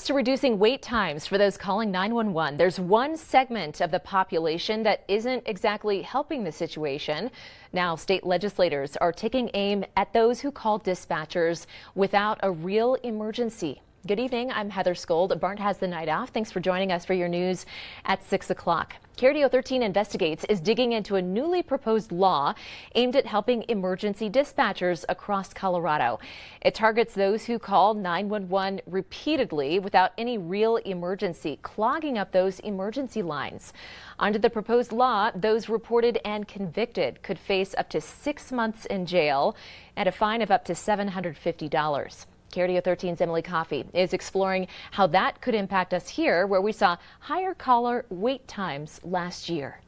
to reducing wait times for those calling 911. There's one segment of the population that isn't exactly helping the situation. Now, state legislators are taking aim at those who call dispatchers without a real emergency. Good evening. I'm Heather Skold. Bart has the night off. Thanks for joining us for your news at 6 o'clock. KRDO 13 Investigates is digging into a newly proposed law aimed at helping emergency dispatchers across Colorado. It targets those who call 911 repeatedly without any real emergency, clogging up those emergency lines. Under the proposed law, those reported and convicted could face up to 6 months in jail and a fine of up to $750. KRDO 13's Emily Coffey is exploring how that could impact us here, where we saw higher caller wait times last year.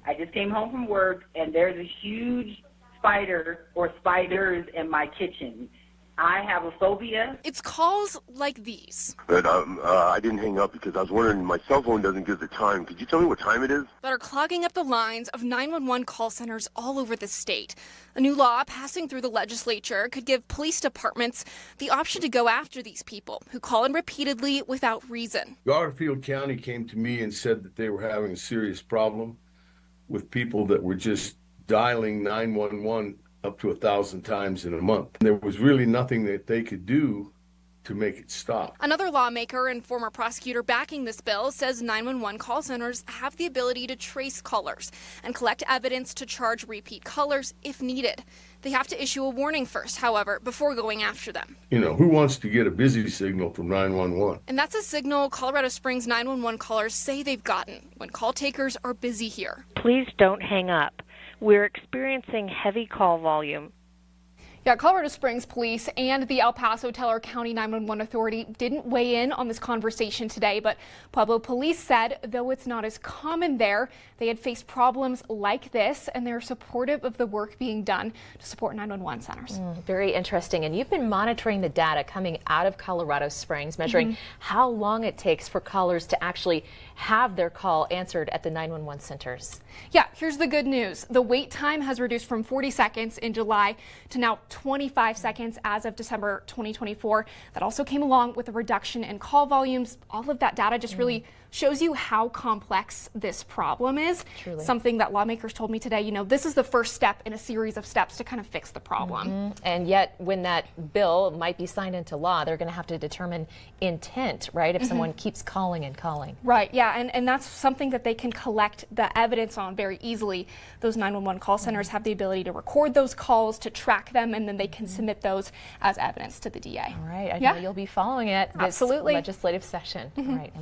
I just came home from work and there's a huge spider or spiders in my kitchen. I have a phobia. It's calls like these. But I didn't hang up because I was wondering, my cell phone doesn't give the time. Could you tell me what time it is? That are clogging up the lines of 911 call centers all over the state. A new law passing through the legislature could give police departments the option to go after these people who call in repeatedly without reason. Garfield County came to me and said that they were having a serious problem with people that were just dialing 911 up to 1,000 times in a month. There was really nothing that they could do to make it stop. Another lawmaker and former prosecutor backing this bill says 911 call centers have the ability to trace callers and collect evidence to charge repeat callers if needed. They have to issue a warning first, however, before going after them. You know, who wants to get a busy signal from 911? And that's a signal Colorado Springs 911 callers say they've gotten when call takers are busy here. Please don't hang up. We're experiencing heavy call volume. Yeah, Colorado Springs Police and the El Paso Teller County 911 Authority didn't weigh in on this conversation today, but Pueblo Police said though it's not as common there, they had faced problems like this, and they're supportive of the work being done to support 911 centers. Very interesting. And you've been monitoring the data coming out of Colorado Springs, measuring how long it takes for callers to actually have their call answered at the 911 centers. Yeah, here's the good news. The wait time has reduced from 40 seconds in July to now 25 seconds as of December 2024. That also came along with a reduction in call volumes. All of that data just really shows you how complex this problem is. Truly. Something that lawmakers told me today, you know, this is the first step in a series of steps to kind of fix the problem. And yet, when that bill might be signed into law, they're going to have to determine intent, right? If someone keeps calling and calling. Right, yeah, and that's something that they can collect the evidence on very easily. Those 911 call centers have the ability to record those calls, to track them, and then they can submit those as evidence to the DA. All right, I know you'll be following it this Absolutely. legislative session. All right.